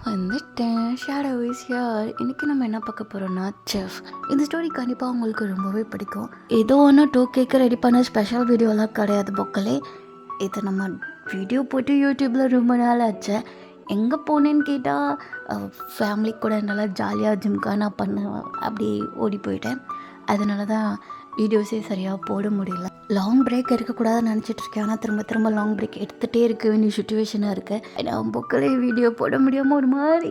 வந்துட்டேன். Shadow is here. இன்னைக்கு நம்ம என்ன பார்க்க போறோம்னா செஃப். இந்த ஸ்டோரி கண்டிப்பாக உங்களுக்கு ரொம்பவே பிடிக்கும். ஏதோ ஒன்று 2Kக்கு ரெடி பண்ண ஸ்பெஷல் வீடியோலாம் கிடையாது பொக்கலே. இதை நம்ம வீடியோ போட்டு யூடியூப்பில் ரொம்ப நாள் ஆச்சு. எங்கே போனேன்னு கேட்டால் ஃபேமிலி கூட நல்லா ஜாலியாக ஜிம்கானா பண்ண அப்படி ஓடி போயிட்டேன். அதனால தான் வீடியோஸே சரியாக போட முடியல. லாங் பிரேக் எடுக்கக்கூடாதுன்னு நினச்சிட்ருக்கேன். ஆனால் திரும்ப திரும்ப லாங் பிரேக் எடுத்துகிட்டே இருக்க வேண்டிய சுச்சுவேஷனாக இருக்குது. நான் பொக்கலே வீடியோ போட முடியாமல் ஒரு மாதிரி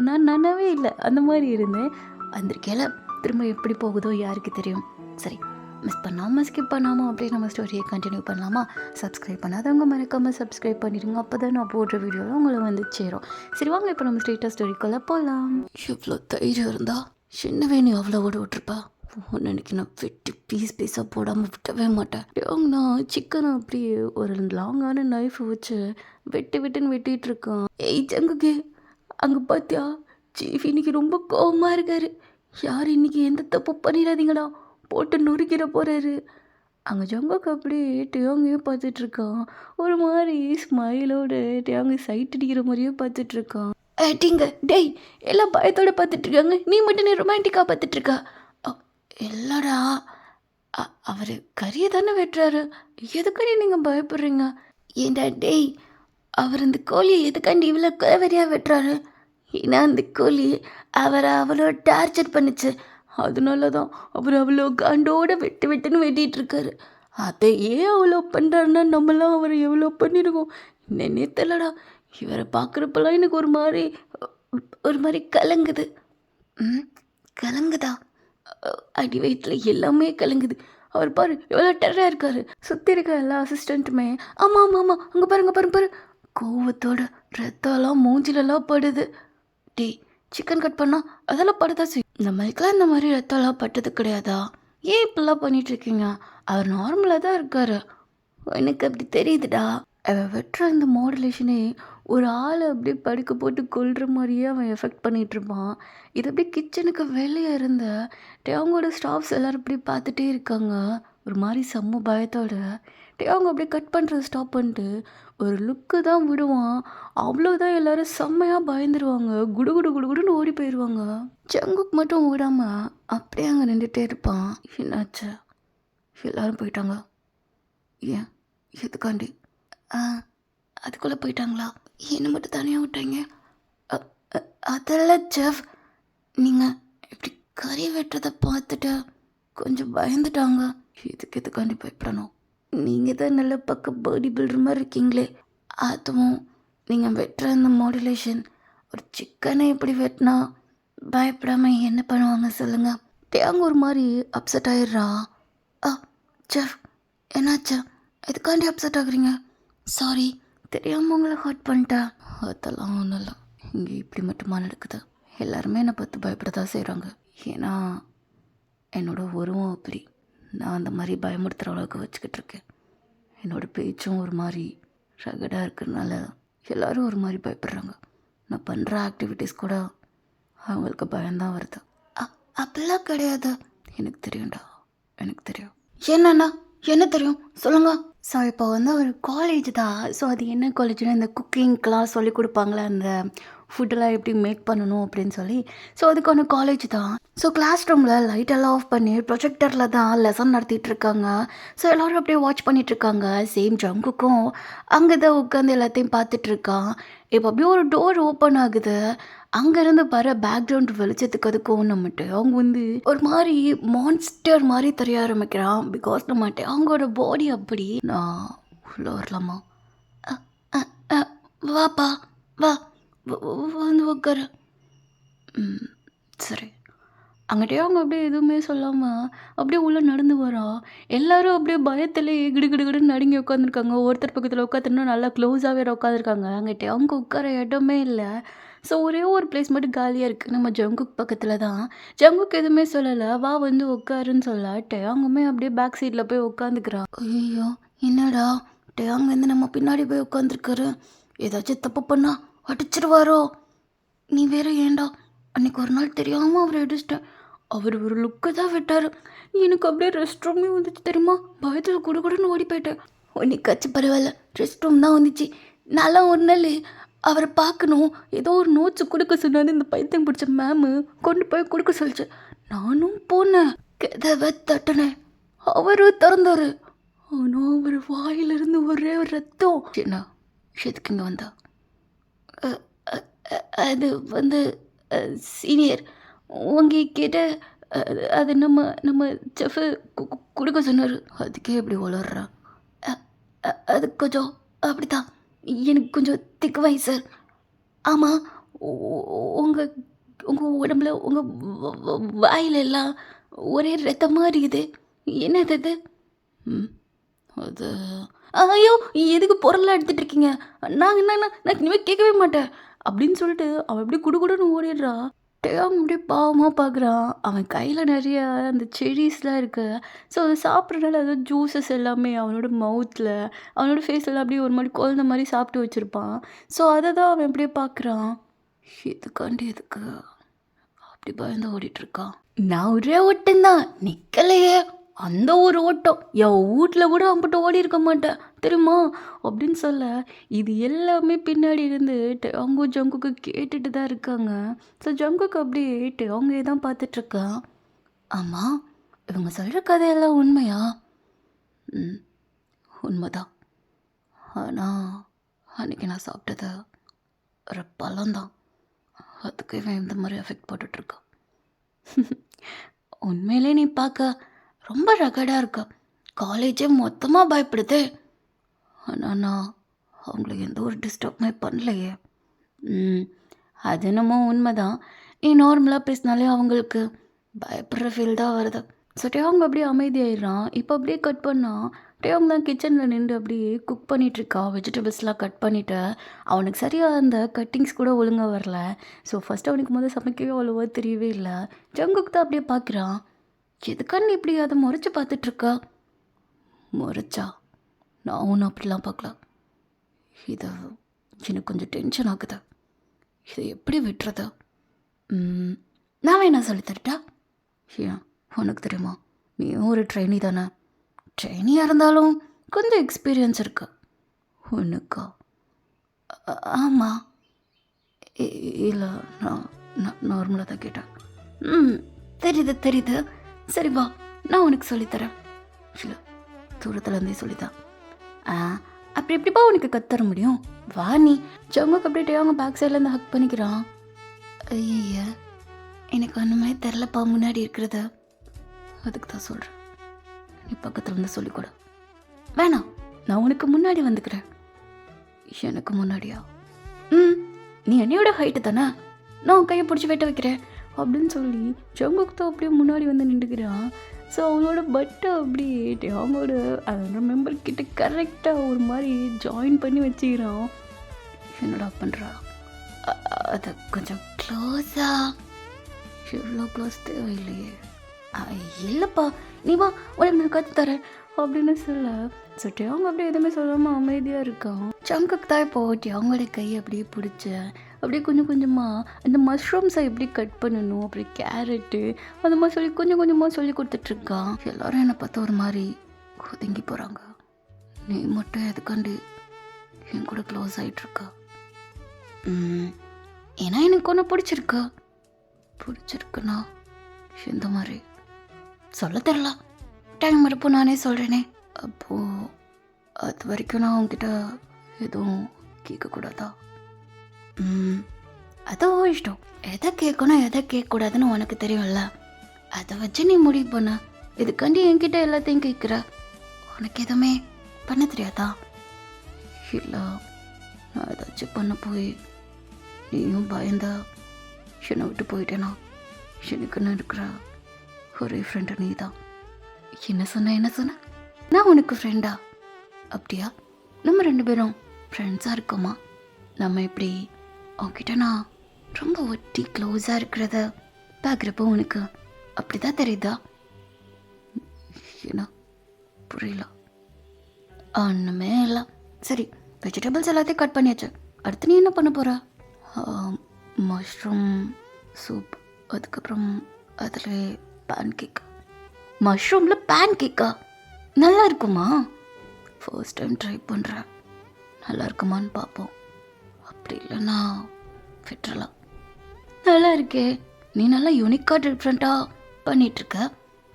நான் நனவே இல்லை அந்த மாதிரி இருந்தேன். வந்திருக்கேல திரும்ப எப்படி போகுதோ யாருக்கு தெரியும். சரி, மிஸ் பண்ணாமல் ஸ்கிப் பண்ணாமல் அப்படியே நம்ம ஸ்டோரியை கண்டினியூ பண்ணலாமா? சப்ஸ்கிரைப் பண்ணாதவங்க மறக்காமல் சப்ஸ்கிரைப் பண்ணிடுங்க. அப்போ தான் நான் போடுற வீடியோவில் உங்களை வந்து சேரும். சரி வாங்க இப்போ நம்ம ஸ்ட்ரெயிட்டாக ஸ்டோரிக்குள்ளே போகலாம். இவ்வளோ தைரியம் இருந்தா சின்னவே நீ அவ்வளோ ஓட விட்டுருப்பா. அன்னைக்கு நான் வெட்டி பீஸாக போடாமல் விட்டவே மாட்டேன். நான் சிக்கனை அப்படியே ஒரு லாங்கான நைஃப் வச்சு வெட்டுன்னு வெட்டிகிட்டு இருக்கான். ஏய் ஜங்குக்கு, அங்கே பார்த்தியா சீஃப் இன்னைக்கு ரொம்ப கோவமாக இருக்காரு. யார் இன்னைக்கு எந்த தப்பு பண்ணிடாதீங்கடா போட்டு நொறுக்கிற போகிறாரு. அங்கே ஜங்குக்கு அப்படியே டேங்கையும் பார்த்துட்ருக்கான். ஒரு மாதிரி ஸ்மைலோடு டேங்கை சைட் அடிக்கிற மாதிரியும் பார்த்துட்ருக்கான். ஏட்டிங்க டேய், எல்லாம் பயத்தோடு பார்த்துட்ருக்காங்க, நீ மட்டும் நீ ரொமான்டிக்காக பார்த்துட்ருக்கா. இல்லைடா, அவர் கறியை தானே வெட்டுறாரு, எதுக்கடி நீங்கள் பயப்படுறீங்க? ஏண்டா டேய், அவர் அந்த கோழியை எதுக்காண்டி இவ்வளோ கொலவெறியாக வெட்டுறாரு? ஏன்னா அந்த கோழி அவரை அவ்வளோ டார்ச்சர் பண்ணிச்சு. அதனால தான் அவர் அவ்வளோ காண்டோடு வெட்டுன்னு வெட்டிகிட்டு இருக்காரு. அதை ஏன் அவ்வளோ பண்ணுறாருன்னா நம்மளாம் அவரை எவ்வளோ பண்ணியிருக்கோம் என்னன்னே தெரியலடா. இவரை பார்க்குறப்பெல்லாம் எனக்கு ஒரு மாதிரி கலங்குது. கலங்குதா? அடி வயிற்றில் எல்லாமே கலங்குது. அவர் பாரு எவ்வளோ டெரராக இருக்காரு. சுற்றி இருக்க எல்லா அசிஸ்டண்ட்டுமே ஆமாம் அங்கே பாரு கோவத்தோட ரத்தம்லாம் மூஞ்சிலெல்லாம் படுது. டே, சிக்கன் கட் பண்ணால் அதெல்லாம் படுதா செய்யும். நம்மளுக்கெல்லாம் இந்த மாதிரி ரத்தம்லாம் பட்டது கிடையாதா? ஏன் இப்படிலாம் பண்ணிகிட்ருக்கீங்க? அவர் நார்மலாக தான் இருக்கார். எனக்கு அப்படி தெரியுதுடா. அவன் வெட்டுற இந்த மாடுலேஷனே ஒரு ஆளை அப்படியே படுக்க போட்டு கொல்ற மாதிரியே அவன் எஃபெக்ட் பண்ணிகிட்ருப்பான். இது அப்படியே கிச்சனுக்கு வெளியே இருந்த அவங்களோட ஸ்டாஃப்ஸ் எல்லோரும் இப்படி பார்த்துட்டே இருக்காங்க ஒரு மாதிரி செம்ம பயத்தோட. அவங்க அப்படியே கட் பண்ணுறத ஸ்டாப் பண்ணிட்டு ஒரு லுக்கு தான் விடுவான். அவ்வளோதான் எல்லோரும் செம்மையாக பயந்துருவாங்க. குடுன்னு ஓடி போயிடுவாங்க. ஜங்குக்கு மட்டும் ஓடாமல் அப்படியே அங்கே நின்றுட்டே இருப்பான். என்னாச்சு? எல்லோரும் போயிட்டாங்க. ஏன்? எதுக்காண்டி? அதுக்குள்ளே போயிட்டாங்களா? என்ன மட்டும் தனியாக விட்டாங்க? அதெல்லாம் செஃப், நீங்கள் இப்படி கறி வெட்டுறதை பார்த்துட்டு கொஞ்சம் பயந்துட்டாங்க. எதுக்காண்டி பயப்படணும்? நீங்கள் தான் நல்ல பக்கம் பாடி பில்டர் மாதிரி இருக்கீங்களே. அதுவும் நீங்கள் வெட்டுற அந்த மாடுலேஷன் ஒரு சிக்கனை எப்படி வெட்டினா பயப்படாமல் என்ன பண்ணுவாங்க சொல்லுங்கள்? தேங்க ஒரு மாதிரி அப்செட் ஆயிடுறா. செஃப் என்னாச்சா? எதுக்காண்டி அப்செட் ஆகுறீங்க? சாரி, தெரியாமல் உங்களை ஹர்ட் பண்ணிட்டேன். அதெல்லாம் ஒன்றும் இல்லை. இங்கே இப்படி மட்டுமா நடக்குது? எல்லாருமே என்னை பார்த்து பயப்பட தான் செய்கிறாங்க. ஏன்னா என்னோடய உருவம் அப்படி. நான் அந்த மாதிரி பயமுறுத்துகிற அளவுக்கு வச்சுக்கிட்டு இருக்கேன். என்னோடய பேச்சும் ஒரு மாதிரி ரகடாக இருக்கிறதுனால எல்லோரும் ஒரு மாதிரி பயப்படுறாங்க. நான் பண்ணுற ஆக்டிவிட்டீஸ் கூட அவங்களுக்கு பயம்தான் வருது. அப்படிலாம் கிடையாது. எனக்கு தெரியும்டா, எனக்கு தெரியும். என்னண்ணா என்ன தெரியும் சொல்லுங்க. ஸோ இப்போ வந்து ஒரு காலேஜ் தான். ஸோ அது என்ன காலேஜ்னா இந்த குக்கிங் கிளாஸ் சொல்லி கொடுப்பாங்களே, அந்த ஃபுட்டெல்லாம் எப்படி மேக் பண்ணணும் அப்படின்னு சொல்லி. ஸோ அதுக்கான காலேஜ் தான். ஸோ கிளாஸ் ரூமில் லைட்டெல்லாம் ஆஃப் பண்ணி ப்ரொஜெக்டரில் தான் லெசன் நடத்திட்டு இருக்காங்க. ஸோ எல்லோரும் அப்படியே வாட்ச் பண்ணிகிட்ருக்காங்க. சேம் ஜங்குக்கும் அங்கே தான் உட்காந்து எல்லாத்தையும் பார்த்துட்ருக்கான். இப்போ அப்படியே ஒரு டோர் ஓப்பன் ஆகுது. அங்கேருந்து வர பேக்ரவுண்ட் வெளிச்சத்துக்கு அதுக்கும் நம்மட்டு அவங்க வந்து ஒரு மாதிரி மான்ஸ்டர் மாதிரி தெரிய ஆரம்பிக்கிறான். பிகாஸ் நம்மட்டு அவங்களோட பாடி அப்படி. நான் உள்ள வரலாமா? வாப்பா வா, வந்து உட்கார. சரி. அங்கிட்டே அவங்க அப்படியே எதுவுமே சொல்லாமல் அப்படியே உள்ளே நடந்து வரோம். எல்லோரும் அப்படியே பயத்திலே கிடுன்னு நடுங்கி உட்காந்துருக்காங்க. ஒருத்தர் பக்கத்தில் உட்காந்துருந்தா நல்லா க்ளோஸாக வேறு உட்காந்துருக்காங்க. அங்கிட்டே அவங்க உட்கார இடமே இல்லை. ஸோ ஒரே ஒரு பிளேஸ் மட்டும் காலியாக இருக்குது. நம்ம ஜங்குக் பக்கத்தில் தான். ஜங்குக்கு எதுவுமே சொல்லலை, வா வந்து உட்காருன்னு சொல்ல டேங்குமே அப்படியே பேக் சீட்டில் போய் உட்காந்துக்கிறான். ஐயோ என்னடா, டேங் வந்து நம்ம பின்னாடி போய் உட்காந்துருக்காரு. ஏதாச்சும் தப்பு பண்ணா அடிச்சிருவாரோ? நீ வேற ஏண்டா, அன்றைக்கி ஒரு நாள் தெரியாமல் அவரை அடிச்சிட்டேன். அவர் ஒரு லுக்கு தான் விட்டார். எனக்கு அப்படியே ரெஸ்ட் ரூமே வந்துச்சு தெரியுமா? பயத்தில் குடுன்னு ஓடி போயிட்டேன். ஒன்றைக்காச்சும் பரவாயில்ல, ரெஸ்ட் ரூம் தான் வந்துச்சு. நான்லாம் ஒரு நாள் அவரை பார்க்கணும், ஏதோ ஒரு நோட்ஸ் கொடுக்க சொன்னாரு இந்த பைத்தியம் பிடிச்ச மேமு. கொண்டு போய் கொடுக்க சொல்லிச்சு. நானும் போனேன், கதவை தட்டினேன். அவரும் திறந்தாரு. ஆனால் அவர் வாயிலிருந்து ஒரே ஒரு ரத்தம். என்ன எதுக்கு இங்கே வந்தா? அது வந்து சீனியர் உங்ககிட்ட அது நம்ம நம்ம செஃப் கொடுக்க சொன்னார். அதுக்கே எப்படி வளர்றா? அது கொஞ்சம் அப்படித்தான், எனக்கு கொஞ்சம் திக்குவாய் சார். ஆமாம், உங்கள் உங்கள் உடம்புல உங்கள் வாயில எல்லாம் ஒரே ரத்தமாக இருக்குது. என்னது அது? அது ஐயோ எதுக்கு பொருளாக எடுத்துகிட்டு இருக்கீங்க? நான் இனிமேல் கேட்கவே மாட்டேன் அப்படின்னு சொல்லிட்டு அவன் எப்படி குடுகுடுன்னு ஓடிடுறா. அவன் அப்படியே பாவமாக பார்க்குறான். அவன் கையில் நிறைய அந்த செடிஸ்லாம் இருக்கு. ஸோ அதை சாப்பிட்றதுனால அது ஜூஸஸ் எல்லாமே அவனோட மவுத்தில், அவனோட ஃபேஸில் அப்படியே ஒரு மாதிரி குழந்த மாதிரி சாப்பிட்டு வச்சுருப்பான். ஸோ அதை தான் அவன் அப்படியே பார்க்குறான். எதுக்காண்டி எதுக்கு அப்படி பயந்து ஓடிட்டுருக்கான்? நான் ஒரே ஓட்டம்தான், நிற்கலையே. அந்த ஒரு ஓட்டம் என் வீட்டில் கூட அம்பிட்டு ஓடி இருக்க மாட்டேன் தெரியுமா அப்படின்னு சொல்ல, இது எல்லாமே பின்னாடி இருந்து அவங்க ஜங்குக்கு கேட்டுட்டு தான் இருக்காங்க. ஸோ ஜங்குக்கு அப்படியே அவங்க தான் பார்த்துட்ருக்கான். ஆமாம், இவங்க சொல்கிற கதையெல்லாம் உண்மையா? உண்மைதான். ஆனால் அன்றைக்கி நான் சாப்பிட்டது ஒரு பழம்தான், அதுக்கு இவன் இந்த மாதிரி எஃபெக்ட் போட்டுட்ருக்கான். உண்மையிலே நீ பார்க்க ரொம்ப ரகடாக இருக்கா. காலேஜே மொத்தமாக பயப்படுதே. ஆனால் நான் அவங்கள எந்த ஒரு டிஸ்டர்புமே பண்ணலையே. அது என்னமோ உண்மைதான். நீ நார்மலாக பேசினாலே அவங்களுக்கு பயப்படுற ஃபீல் தான் வருது. ஸோ அவங்க அப்படியே அமைதியாயிடுறான். இப்போ அப்படியே கட் பண்ணால் அவங்க தான் கிச்சனில் நின்று அப்படியே குக் பண்ணிகிட்ருக்கா. வெஜிடபிள்ஸ்லாம் கட் பண்ணிவிட்டு அவனுக்கு சரியாக அந்த கட்டிங்ஸ் கூட ஒழுங்காக வரல. ஸோ ஃபஸ்ட்டு அவனுக்கு முதல் சமைக்கவே அவ்வளோவா தெரியவே இல்லை. ஜங்குக்கு தான் அப்படியே பார்க்குறான். எதுக்கான்னு இப்படி அதை முறைச்சி பார்த்துட்ருக்கா? முறைச்சா? நான் ஒன்றும் அப்படிலாம் பார்க்கல. இதை எனக்கு கொஞ்சம் டென்ஷன் ஆகுது. இதை எப்படி விட்டுறது? நான் வேணா சொல்லித்தரட்டா? ஏன் உனக்கு தெரியுமா, நீயும் ஒரு ட்ரெயினி தானே. ட்ரெயினியாக இருந்தாலும் கொஞ்சம் எக்ஸ்பீரியன்ஸ் இருக்கு உனக்கா? ஆமாம். இல்லை, நான் நார்மலாக தான் கேட்டேன். தெரியுது. சரி வா, நான் உனக்கு சொல்லித்தரேன். இல்லை, தூரத்துலேருந்தே சொல்லித்தான். அப்படி எப்படிப்பா உனக்கு கற்றுத்தர முடியும்? வா நீ. ஜங்குக்கு அப்படியே அவங்க பேக் சைட்லேருந்து ஹக் பண்ணிக்கிறான். ஐய, எனக்கு ஒன்றுமே தெரிலப்பா முன்னாடி இருக்கிறது. அதுக்கு தான் சொல்கிறேன், நீ பக்கத்தில் இருந்து சொல்லிக்கூட. வேணாம், நான் உனக்கு முன்னாடி வந்துக்கிறேன். எனக்கு முன்னாடியா? நீ என்னையோட ஹைட்டு தானே, நான் உன் கையை பிடிச்சி வெட்ட வைக்கிறேன் அப்படின்னு சொல்லி ஜங்குக்கு தான் அப்படியே முன்னாடி வந்து நின்றுக்கிறான். ஸோ அவனோட பட்டை அப்படியே அவங்களோட அதோட மெம்பர்கிட்ட கரெக்டாக ஒரு மாதிரி ஜாயின் பண்ணி வச்சுக்கிறான். என்னடா பண்ணுறா? அதை கொஞ்சம் க்ளோஸாக. எவ்வளோ க்ளோஸ் தேவையில்லையே. இல்லைப்பா, நீ வா, உனக்கு நான் கற்றுத்தரேன் அப்படின்னு சொல்ல சொல்லிட்டு அவங்க அப்படியே எதுவுமே சொல்லாமல் அமைதியாக இருக்கான். ஜங்குக்கு தான் இப்போ அவங்களோட கையை அப்படியே பிடிச்ச அப்படியே கொஞ்சம் கொஞ்சமாக அந்த மஷ்ரூம்ஸை எப்படி கட் பண்ணணும், அப்படி கேரட்டு அந்த மாதிரி சொல்லி கொஞ்சம் கொஞ்சமாக சொல்லி கொடுத்துட்ருக்கான். எல்லோரும் என்னை பார்த்து ஒரு மாதிரி ஒதுங்கி போகிறாங்க. நீ மட்டும் எதுக்காண்டி என் கூட க்ளோஸ் ஆகிட்ருக்கா? ஏன்னா எனக்கு ஒன்று பிடிச்சிருக்குண்ணா. இந்த மாதிரி சொல்ல தெரில, டைம் இருப்போ நானே சொல்கிறேனே. அப்போது அது வரைக்கும் நான் உங்ககிட்ட எதுவும் கேட்கக்கூடாதா? அதோ இஷ்டம். எதை கேட்கணும் எதை கேட்கக்கூடாதுன்னு உனக்கு தெரியும்ல, அதை வச்சு நீ முடிவு பண்ண. இதுக்காண்டி என்கிட்ட எல்லாத்தையும் கேட்குற. உனக்கு எதுவுமே பண்ண தெரியாதா? இல்லை, நான் ஏதாச்சும் பண்ண போய் நீயும் பயந்தா என்னை விட்டு போயிட்டேனா? எனக்குன்னு இருக்கிற ஒரே ஃப்ரெண்டு நீ தான். என்ன சொன்ன? நான் உனக்கு ஃப்ரெண்டா? அப்படியா? நம்ம 2 பேரும் ஃப்ரெண்ட்ஸாக இருக்கோமா? நம்ம இப்படி அவங்ககிட்ட நான் ரொம்ப ஒட்டி க்ளோஸாக இருக்கிறத பார்க்குறப்போ உனக்கு அப்படி தான் தெரியுதா? ஏன்னா புரியல. ஒன்றுமே இல்லை. சரி, வெஜிடபிள்ஸ் எல்லாத்தையும் கட் பண்ணியாச்சு. அடுத்து நீ என்ன பண்ண போகிற? மஷ்ரூம் சூப், அதுக்கப்புறம் அதில் பேன் கேக். மஷ்ரூமில் பேன் கேக்கா? நல்லா இருக்குமா? ஃபர்ஸ்ட் டைம் ட்ரை பண்ணுறேன், நல்லா இருக்குமான்னு பார்ப்போம். அப்படி இல்லைன்னா விட்டுறலாம். நல்லா இருக்கே, நீ நல்லா யூனிக்காக டிஃப்ரெண்ட்டாக பண்ணிகிட்ருக்க.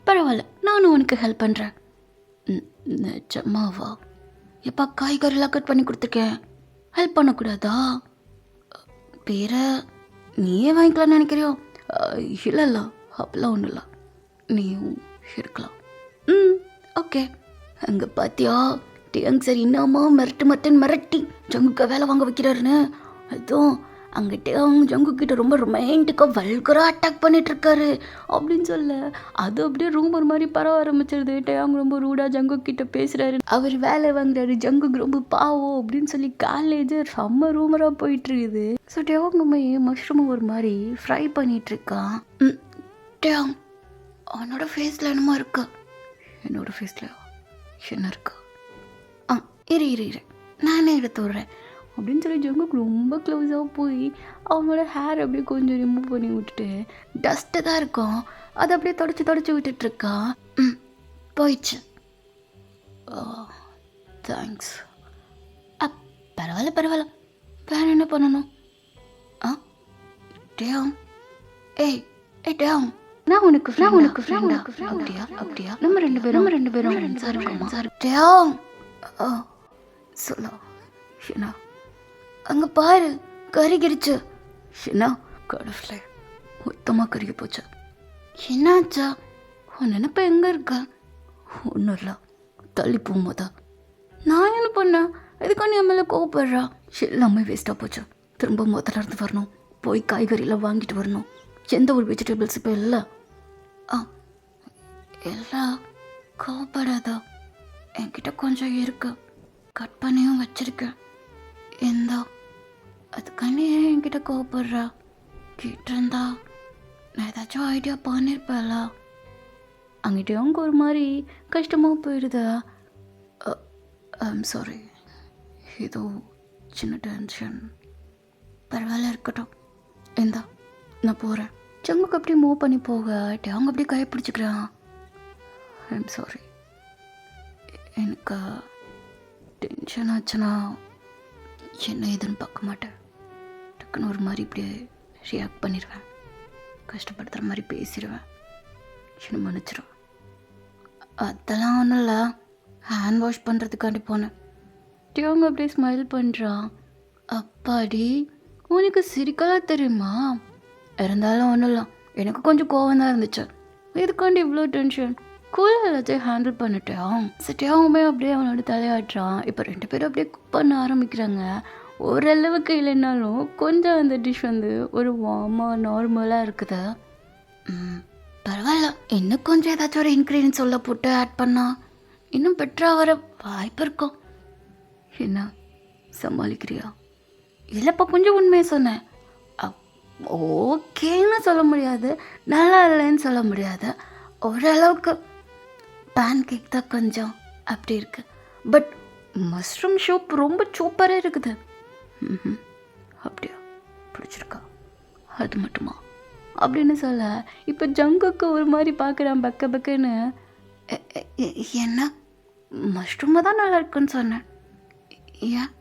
பரவாயில்ல, நானும் உனக்கு ஹெல்ப் பண்ணுறேன். நிஜமாவா? எப்பா காய்கறிலாம் கட் பண்ணி கொடுத்துருக்கேன், ஹெல்ப் பண்ணக்கூடாதா? பேர நீயே வாங்கிக்கலாம்னு நினைக்கிறியோ? இல்லை இல்லை, அப்படிலாம் ஒன்றும் இல்லை, நீயும் இருக்கலாம். ஓகே. அங்கே பார்த்தியா டியங் சார் இன்னமா மிரட்டி ஜங்குக்க வேலை வாங்க வைக்கிறாருன்னு? அதுவும் அங்கிட்டே அவங்க ஜங்கு கிட்ட ரொம்ப ரொமான்டிக்காக வல்கராக அட்டாக் பண்ணிட்டு இருக்காரு அப்படின்னு சொல்ல, அது அப்படியே ரூமர் மாதிரி பரவ ஆரம்பிச்சிருது. அவங்க ரொம்ப ரூடாக ஜங்கு கிட்ட பேசுகிறாரு, அவர் வேலை வாங்குறாரு, ஜங்குக்கு ரொம்ப பாவம் அப்படின்னு சொல்லி காலேஜ் செம்ம ரூமராக போயிட்டு இருக்குது. ஸோ டேவாங் நம்ம மஷ்ரூமை ஒரு மாதிரி ஃப்ரை பண்ணிட்டு இருக்கான். டேவாங் அவனோட ஃபேஸில் என்னமோ இருக்கா? என்னோட ஃபேஸில் என்ன இருக்கா? இரு நானே எடுத்து விட்றேன் அப்படின்னு சொல்லி ஜங்குக்கு ரொம்ப க்ளோஸாக போய் அவனோட ஹேர் அப்படியே கொஞ்சம் ரிமூவ் பண்ணி விட்டுட்டு, டஸ்ட்டு தான் இருக்கும், அதை அப்படியே தொடச்சி விட்டுட்ருக்கான். போயிடுச்சு. தேங்க்ஸ். பரவாயில்ல, வேறு என்ன பண்ணணும்? டேம் ஏய் டேம், நான் உனக்கு அப்படியா? நம்ம ரெண்டு பேரும் ஃப்ரெண்ட்ஸாக இருக்கோமா? டேம் சொல்ல என்ன? அங்கே பாரு, கருகிருச்சு. என்ன கடவுளே, மொத்தமாக கருகி போச்சு. என்னாச்சா? உன் நினைப்ப எங்கே இருக்க? ஒன்றும் இல்லை, தள்ளி போகும்போதா? நான் என்ன பண்ணேன்? இதுக்காக நீ மேலே கோவப்படுறா? எல்லாமே வேஸ்ட்டாக போச்சு. திரும்ப முதல்ல இருந்து வரணும், போய் காய்கறியெல்லாம் வாங்கிட்டு வரணும். எந்த ஒரு வெஜிடபிள்ஸ் இப்போ இல்லை. எல்லாம் கோவப்படாதா? என்கிட்ட கொஞ்சம் இருக்கு, கட் பண்ணியும் வச்சிருக்கேன். எந்தா அதுக்கானே என்கிட்ட கோவப்படுறா? கேட்டிருந்தா நான் ஏதாச்சும் ஐடியா பண்ணியிருப்பேன்ல. அங்கிட்ட அவங்க ஒரு மாதிரி கஷ்டமாக போயிடுதா? ஐம் சாரி, ஏதோ சின்ன டென்ஷன். பரவாயில்ல, இருக்கட்டும். எந்தா நான் போகிறேன். ஜங்குக்கு அப்படி மூவ் பண்ணி போக அவங்க அப்படியே கை பிடிச்சிக்கிறான். ஐம் சாரி, எனக்கு டென்ஷன் ஆச்சுன்னா என்ன ஏதுன்னு பார்க்க மாட்டேன். டக்குன்னு ஒரு மாதிரி இப்படியே ரியாக்ட் பண்ணிடுவேன், கஷ்டப்படுத்துகிற மாதிரி பேசிடுவேன். என்ன மன்னிச்சிடும். அதெல்லாம் ஒன்றும் இல்லை, ஹேண்ட் வாஷ் பண்ணுறதுக்காண்டி போனேன். அவங்க அப்படியே ஸ்மைல் பண்ணுறான். அப்பாடி, உனக்கு சிரிக்கலாம் தெரியுமா? இருந்தாலும் ஒன்றும் இல்லை, எனக்கு கொஞ்சம் கோவம் தான் இருந்துச்சு. இதுக்காண்டி இவ்வளோ டென்ஷன்? கூலாக எல்லாத்தையும் ஹேண்டில் பண்ணிட்டேன். சிட்டியாவுமே அப்படியே அவனோட தலையாட்டுறான். இப்போ ரெண்டு பேரும் அப்படியே குக் பண்ண ஆரம்பிக்கிறாங்க. ஓரளவுக்கு இல்லைன்னாலும் கொஞ்சம் அந்த டிஷ் வந்து ஒரு வார்மாக நார்மலாக இருக்குது. பரவாயில்ல, இன்னும் கொஞ்சம் ஏதாச்சும் ஒரு இன்க்ரீடியன்ஸ் உள்ள போட்டு ஆட் பண்ணால் இன்னும் பெட்டராக வர வாய்ப்பு இருக்கும். என்ன சமாளிக்கிறியா? இல்லைப்பா, கொஞ்சம் உண்மையை சொன்னேன். ஓகேன்னு சொல்ல முடியாது, நல்லா இல்லைன்னு சொல்ல முடியாது. ஓரளவுக்கு பேன் கேக் தான் கொஞ்சம் அப்படி இருக்கு. பட் மஷ்ரூம் சூப் ரொம்ப சூப்பராக இருக்குது. அப்படியா? பிடிச்சிருக்கா? அது மட்டுமா அப்படின்னு சொல்ல, இப்போ ஜங்குக்கு ஒரு மாதிரி பார்க்குறான் பக்குன்னு. என்ன மஷ்ரூமை தான் நல்லா இருக்குன்னு சொன்னேன், ஏன்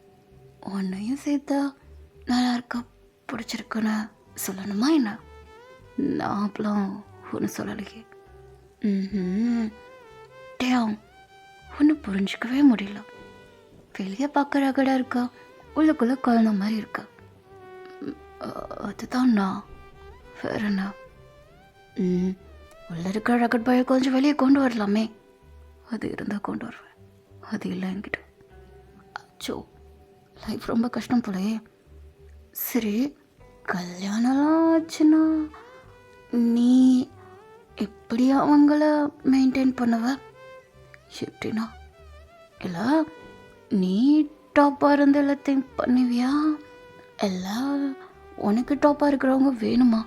உன்னையும் சேர்த்தா நல்லா இருக்கா பிடிச்சிருக்குன்னு சொல்லணுமா என்ன? நான் அப்பெல்லாம் ஒன்று சொல்லலையே. டேம் ஒன்று புரிஞ்சிக்கவே முடியல. வெளியே பார்க்க ரகடாக இருக்கா, உள்ளுக்குள்ளே குழந்த மாதிரி இருக்கா. அதுதான் நான். வேற என்ன? உள்ளே இருக்கிற ரகட் பாயை கொஞ்சம் வெளியே கொண்டு வரலாமே. அது இருந்தால் கொண்டு வருவேன், அது இல்லை என்கிட்ட. அச்சோ, லைஃப் ரொம்ப கஷ்டம் போலயே. சரி, கல்யாணம்லாம் ஆச்சுன்னா நீ எப்படி அவங்கள மெயின்டைன் பண்ணுவ? எப்படின்னா, இல்லை நீ டாப்பாக இருந்து எல்லாத்தையும் பண்ணுவியா, எல்லாம் உனக்கு டாப்பாக இருக்கிறவங்க வேணுமா?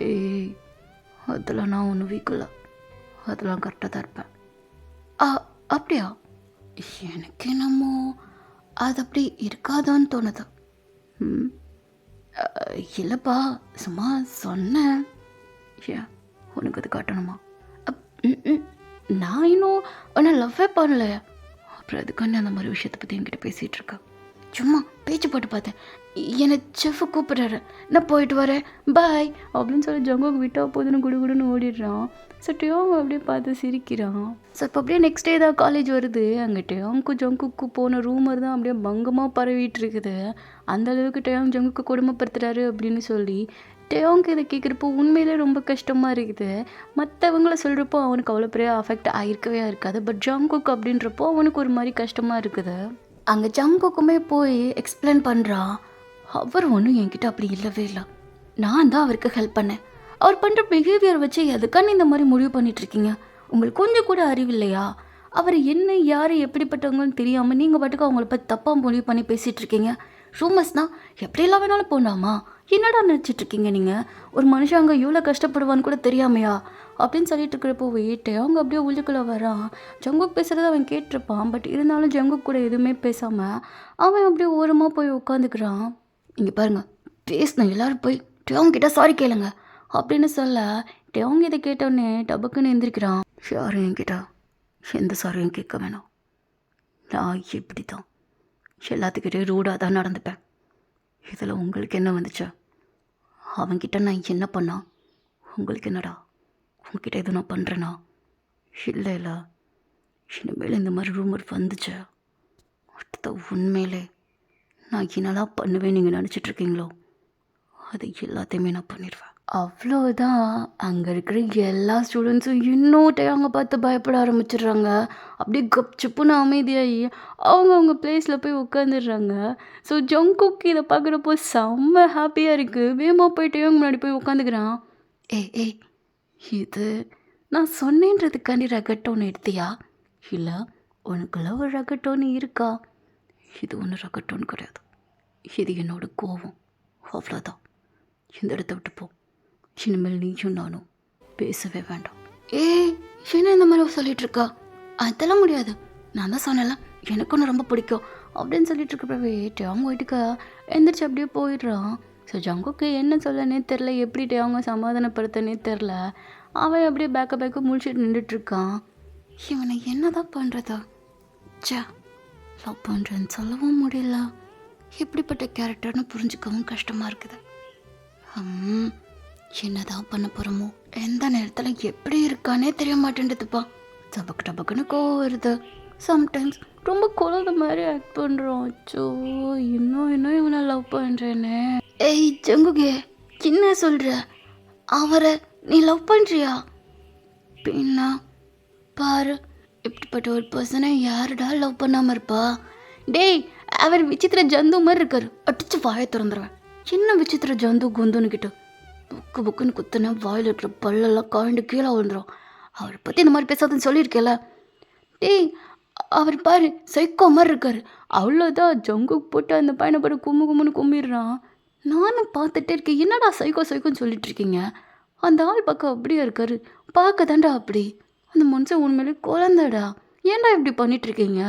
ஏய், அதெல்லாம் நான் ஒன்றும் வீக்கில்ல, அதெல்லாம் கரெக்டாக தான் இருப்பேன். அப்படியா? எனக்கு என்னமோ அது அப்படி இருக்காதான்னு தோணுது. இல்லைப்பா, சும்மா சொன்னேன். ஏன் உனக்கு அது காட்டணுமா? நான் இன்னும் உன்னை லவ்வே பண்ணல, அப்புறம் அதுக்காண்டி அந்த மாதிரி விஷயத்தை பற்றி என்கிட்ட பேசிகிட்டு இருக்கேன். சும்மா பேச்சு போட்டு பார்த்தேன். என்னை செஃப் கூப்பிட்றாரு, நான் போயிட்டு வரேன் பாய் அப்படின்னு சொல்லி ஜங்குக்கு விட்டா போதுன்னு குடுன்னு ஓடிடுறான். ஸோ டேயோங் அப்படியே பார்த்து சிரிக்கிறான். ஸோ இப்போ அப்படியே நெக்ஸ்ட் டே தான் காலேஜ் வருது. அங்கே டேயோங்க்கும் ஜங்குக்கு போன ரூமர் தான் அப்படியே பங்கமாக பரவிட்டு இருக்குது. அந்தளவுக்கு டேயோங் ஜங்குக்கு கொடுமைப்படுத்துறாரு அப்படின்னு சொல்லி டேயோங்க்கு இதை கேட்குறப்போ உண்மையிலே ரொம்ப கஷ்டமாக இருக்குது. மற்றவங்கள சொல்கிறப்போ அவனுக்கு அவ்வளோ பெரிய அஃபெக்ட் ஆகிருக்கவே இருக்காது. பட் ஜங்குக்கு அப்படின்றப்போ அவனுக்கு ஒரு மாதிரி கஷ்டமாக இருக்குது. அங்கே ஜங்குக்குமே போய் எக்ஸ்பிளைன் பண்ணுறான். அவர் ஒன்றும் என்கிட்ட அப்படி இல்லவே இல்லை, நான் தான் அவருக்கு ஹெல்ப் பண்ணேன். அவர் பண்ணுற பிஹேவியர் வச்சு எதுக்கான்னு இந்த மாதிரி முடிவு பண்ணிகிட்ருக்கீங்க? உங்களுக்கு கொஞ்சம் கூட அறிவு இல்லையா? அவர் என்ன யார் எப்படிப்பட்டவங்கன்னு தெரியாமல் நீங்கள் பாட்டுக்கு அவங்கள பற்றி தப்பாக முடிவு பண்ணி பேசிகிட்ருக்கீங்க. ரூமர்ஸ்னால் எப்படியெல்லாம் வேணாலும் போனாமா? என்னடா நினச்சிட்ருக்கீங்க நீங்கள்? ஒரு மனுஷன் அங்கே எவ்வளோ கஷ்டப்படுவான்னு கூட தெரியாமையா அப்படின்னு சொல்லிட்டு இருக்கிறப்போ வெயிட்டு அவங்க அப்படியே உள்ளுக்குள்ளே வரான். ஜங்குக் பேசுகிறத அவன் கேட்டிருப்பான். பட் இருந்தாலும் ஜங்குக் கூட எதுவுமே பேசாமல் அவன் அப்படியே ஓரமாக போய் உட்காந்துக்கிறான். இங்கே பாருங்கள், பேசின எல்லோரும் போய் டேயோங் கிட்ட சாரி கேளுங்க அப்படின்னு சொல்ல டேயோங் இதை கேட்டோடனே டபக்குன்னு எந்திரிக்கிறான். யாரும் என்கிட்ட எந்த சாரியும் கேட்க வேணாம், நான் இப்படி தான் எல்லாத்துக்கிட்டே ரூடாக தான் நடந்துப்பேன். இதில் உங்களுக்கு என்ன வந்துச்சா? அவன்கிட்ட நான் என்ன பண்ணா உங்களுக்கு என்னடா? உங்ககிட்ட எதுவும் நான் பண்ணுறேன்னா? இல்லை இனிமேல் இந்த மாதிரி ரூமர் வந்துச்சா அடுத்த உண்மையிலே நான் என்னெல்லாம் பண்ணுவேன் நீங்கள் நினச்சிட்ருக்கீங்களோ அது எல்லாத்தையுமே நான் பண்ணிடுவேன். அவ்வளோதான். அங்கே இருக்கிற எல்லா ஸ்டூடெண்ட்ஸும் இன்னும் டேயோங்கை பார்த்து பயப்பட ஆரம்பிச்சிடுறாங்க. அப்படியே கப்சிப்புன்னு அமைதியாகி அவங்க பிளேஸில் போய் உட்காந்துடுறாங்க. ஸோ ஜங்குக் இதை பார்க்குறப்போ செம்ம ஹாப்பியாக இருக்குது. வேகமாக போய் டேயோங் முன்னாடி போய் உட்காந்துக்கிறான். ஏய் இது நான் சொன்னேன்றதுக்காண்டி ரகட்டோன்னு எடுத்தியா? இல்லை உனக்குள்ள ஒரு ரகட்டோன்னு இருக்கா? இது ஒன்றும் ரகட்டோன்னு கிடையாது, இது என்னோட கோவம், அவ்வளோதான். இந்த இடத்த விட்டு போ. இனிமேல் நீயும் நானும் பேசவே வேண்டாம். என்ன இந்த மாதிரி சொல்லிட்டு இருக்கா? அதெல்லாம் முடியாது, நான் தான் சொன்னல எனக்கு ஒன்று ரொம்ப பிடிக்கும் அப்படின்னு சொல்லிட்டு இருக்கப்பவே டேயோங் வீட்டுக்கு எந்திரிச்சு அப்படியே போயிடுறான். ஸோ ஜங்குக்கு என்ன சொல்லனே தெரில, எப்படி டேயோங்கை சமாதானப்படுத்தனே தெரில. அவன் அப்படியே பேக்க முழிச்சிட்டு நின்றுட்டுருக்கான். இவனை என்ன தான் பண்ணுறதா? லவ் பண்ணுறேன்னு சொல்லவும் முடியல, எப்படிப்பட்ட கேரக்டர்னு புரிஞ்சுக்கவும் கஷ்டமாக இருக்குது. என்னதான் பண்ண போகிறோமோ, எந்த நேரத்தில் எப்படி இருக்கானே தெரிய மாட்டேன்டுதுப்பா. டபக்குன்னு கோவம் வருது. சம்டைம்ஸ் ரொம்ப குழந்த மாதிரி ஆக்ட் பண்ணுறோம். அச்சோ, இன்னும் இவனை லவ் பண்ணுறேனே. ஏய் ஜங்குகே, என்ன சொல்கிற? அவரை நீ லவ் பண்ணுறியா? பின்ன பாரு, இப்படிப்பட்ட ஒரு பர்சனை யாருடா லவ் பண்ணாமல் இருப்பா? டேய், அவர் விசித்திர ஜந்து மாதிரி இருக்காரு, அடிச்சு வாயை திறந்துடுவேன். சின்ன விசித்திர ஜந்து குந்துன்னுக்கிட்ட புக்குன்னு குத்துனா வாயில் இருக்கிற பல்லெல்லாம் காய்ண்டு கீழே விழுந்துடும். அவரை பற்றி இந்த மாதிரி பேசாதுன்னு சொல்லியிருக்கேல. டேய், அவர் பாரு சைக்கோ மாதிரி இருக்காரு. அவ்வளோதான், ஜங்குக்கு போட்டு அந்த பையனை பாரு கும்முன்னு கும்பிடுறான். நானும் பார்த்துட்டே இருக்கேன், என்னடா சைக்கோன்னு சொல்லிட்டு இருக்கீங்க? அந்த ஆள் பக்கம் அப்படியே இருக்காரு, பார்க்க தாண்டா அப்படி. அந்த மனுஷன் உண்மையிலே குழந்தடா, ஏன்டா இப்படி பண்ணிகிட்ருக்கீங்க